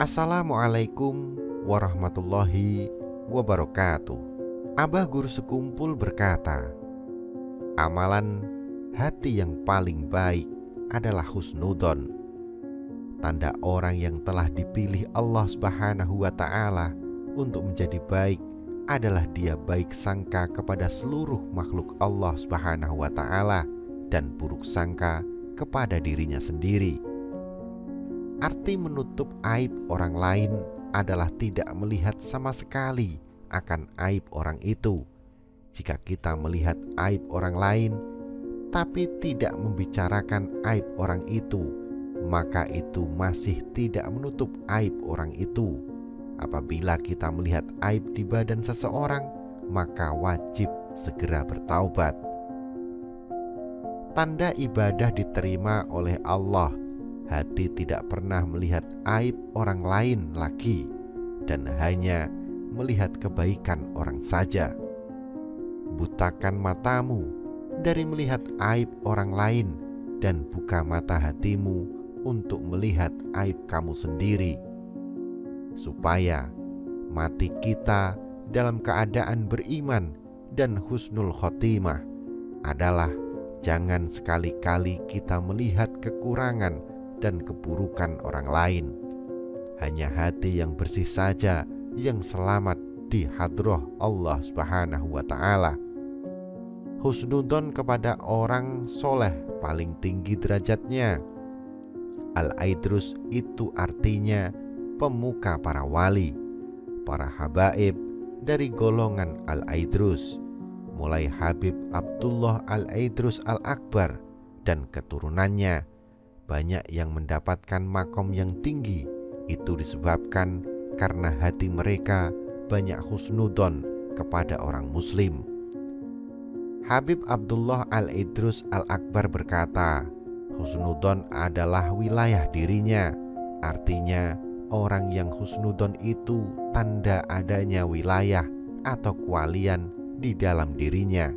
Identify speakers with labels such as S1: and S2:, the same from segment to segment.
S1: Assalamualaikum warahmatullahi wabarakatuh. Abah guru sekumpul berkata, amalan hati yang paling baik adalah husnudon. Tanda orang yang telah dipilih Allah Subhanahu wa ta'ala untuk menjadi baik adalah dia baik sangka kepada seluruh makhluk Allah Subhanahu wa ta'ala dan buruk sangka kepada dirinya sendiri. Arti menutup aib orang lain adalah tidak melihat sama sekali akan aib orang itu. Jika kita melihat aib orang lain tapi tidak membicarakan aib orang itu, maka itu masih tidak menutup aib orang itu. Apabila kita melihat aib di badan seseorang, maka wajib segera bertaubat. Tanda ibadah diterima oleh Allah, hati tidak pernah melihat aib orang lain lagi dan hanya melihat kebaikan orang saja. Butakan matamu dari melihat aib orang lain dan buka mata hatimu untuk melihat aib kamu sendiri, supaya mati kita dalam keadaan beriman dan husnul khotimah adalah jangan sekali-kali kita melihat kekurangan dan keburukan orang lain. Hanya hati yang bersih saja yang selamat di hadrah Allah Subhanahu wa ta'ala. Husnudon kepada orang soleh paling tinggi derajatnya. Al-Aidrus itu artinya pemuka para wali, para habaib dari golongan Al-Aidrus, mulai Habib Abdullah Al-Aidrus Al-Akbar dan keturunannya. Banyak yang mendapatkan makom yang tinggi. Itu disebabkan karena hati mereka banyak husnudon kepada orang muslim. Habib Abdullah Al-Aidrus Al-Akbar berkata, husnudon adalah wilayah dirinya. Artinya orang yang husnudon itu tanda adanya wilayah atau keahlian di dalam dirinya.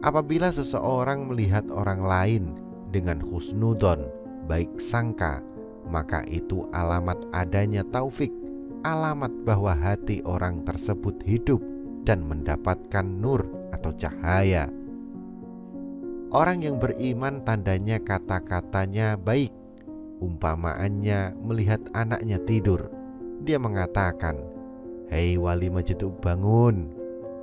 S1: Apabila seseorang melihat orang lain dengan husnudon, baik sangka, maka itu alamat adanya taufik, alamat bahwa hati orang tersebut hidup dan mendapatkan nur atau cahaya. Orang yang beriman tandanya kata-katanya baik. Umpamaannya melihat anaknya tidur, dia mengatakan, "Hei wali masjid, bangun."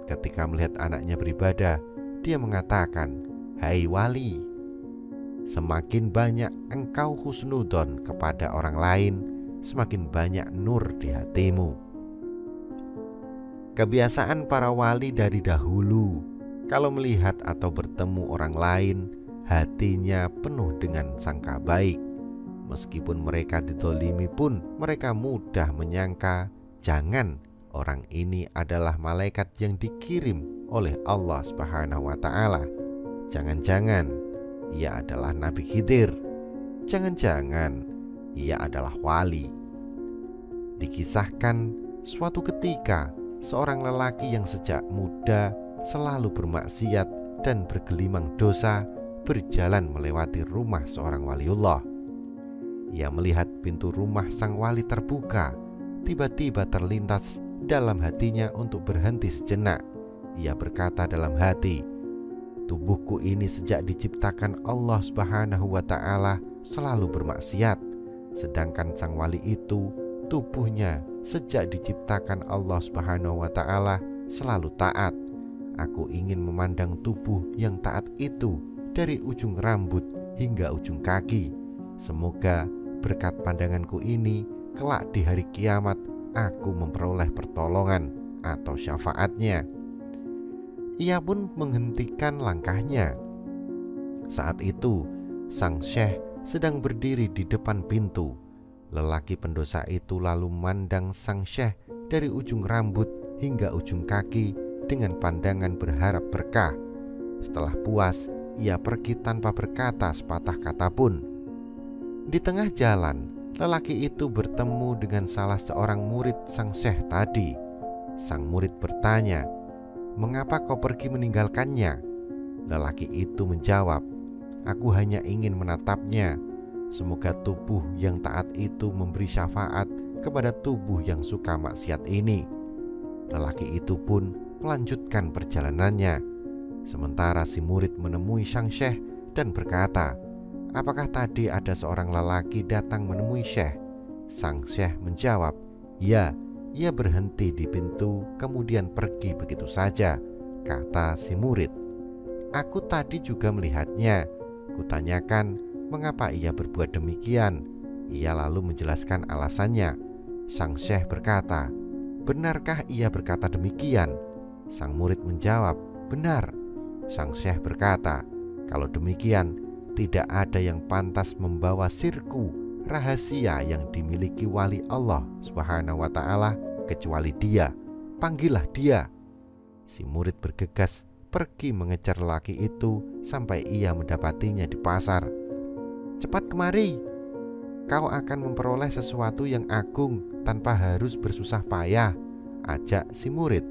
S1: Ketika melihat anaknya beribadah, dia mengatakan, "Hai wali." Semakin banyak engkau husnudon kepada orang lain, semakin banyak nur di hatimu. Kebiasaan para wali dari dahulu, kalau melihat atau bertemu orang lain, hatinya penuh dengan sangka baik. Meskipun mereka dizalimi pun, mereka mudah menyangka jangan orang ini adalah malaikat yang dikirim oleh Allah Subhanahu wa ta'ala. Jangan-jangan ia adalah Nabi Khidir. Jangan-jangan ia adalah wali. Dikisahkan suatu ketika seorang lelaki yang sejak muda selalu bermaksiat dan bergelimang dosa berjalan melewati rumah seorang waliullah. Ia melihat pintu rumah sang wali terbuka. Tiba-tiba terlintas dalam hatinya untuk berhenti sejenak. Ia berkata dalam hati, tubuhku ini sejak diciptakan Allah Subhanahu wa ta'ala selalu bermaksiat, sedangkan sang wali itu tubuhnya sejak diciptakan Allah Subhanahu wa ta'ala selalu taat. Aku ingin memandang tubuh yang taat itu dari ujung rambut hingga ujung kaki. Semoga berkat pandanganku ini kelak di hari kiamat aku memperoleh pertolongan atau syafaatnya. Ia pun menghentikan langkahnya. Saat itu sang syekh sedang berdiri di depan pintu. Lelaki pendosa itu lalu memandang sang syekh dari ujung rambut hingga ujung kaki dengan pandangan berharap berkah. Setelah puas, ia pergi tanpa berkata sepatah kata pun. Di tengah jalan, lelaki itu bertemu dengan salah seorang murid sang syekh tadi. Sang murid bertanya, "Mengapa kau pergi meninggalkannya?" Lelaki itu menjawab, "Aku hanya ingin menatapnya. Semoga tubuh yang taat itu memberi syafaat kepada tubuh yang suka maksiat ini. Lelaki itu pun melanjutkan perjalanannya. Sementara si murid menemui sang syekh dan berkata, "Apakah tadi ada seorang lelaki datang menemui syekh?" Sang syekh menjawab, "Ya, ia berhenti di pintu kemudian pergi begitu saja," kata si murid. "Aku tadi juga melihatnya. Kutanyakan mengapa ia berbuat demikian. Ia lalu menjelaskan alasannya." Sang syekh berkata, "Benarkah ia berkata demikian?" Sang murid menjawab, "Benar." Sang syekh berkata, "Kalau demikian, tidak ada yang pantas membawa sirku rahasia yang dimiliki wali Allah Subhanahu wa ta'ala kecuali dia. Panggillah dia." Si murid bergegas pergi mengejar lelaki itu sampai ia mendapatinya di pasar. "Cepat kemari, kau akan memperoleh sesuatu yang agung tanpa harus bersusah payah," ajak si murid.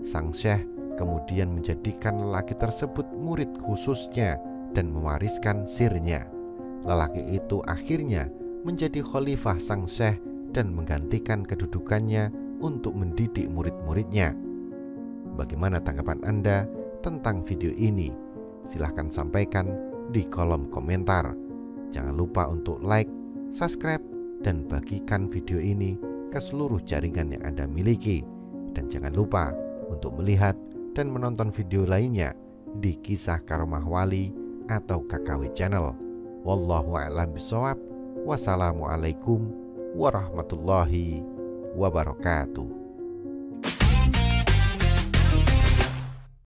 S1: Sang syekh kemudian menjadikan lelaki tersebut murid khususnya dan mewariskan sirnya. Lelaki itu akhirnya menjadi khalifah sang syekh dan menggantikan kedudukannya untuk mendidik murid-muridnya. Bagaimana tanggapan Anda tentang video ini? Silahkan sampaikan di kolom komentar. Jangan lupa untuk like, subscribe, dan bagikan video ini ke seluruh jaringan yang Anda miliki. Dan jangan lupa untuk melihat dan menonton video lainnya di Kisah Karomah Wali atau KKW Channel. Wallahu a'lam bishawab. Wassalamualaikum warahmatullahi wabarakatuh.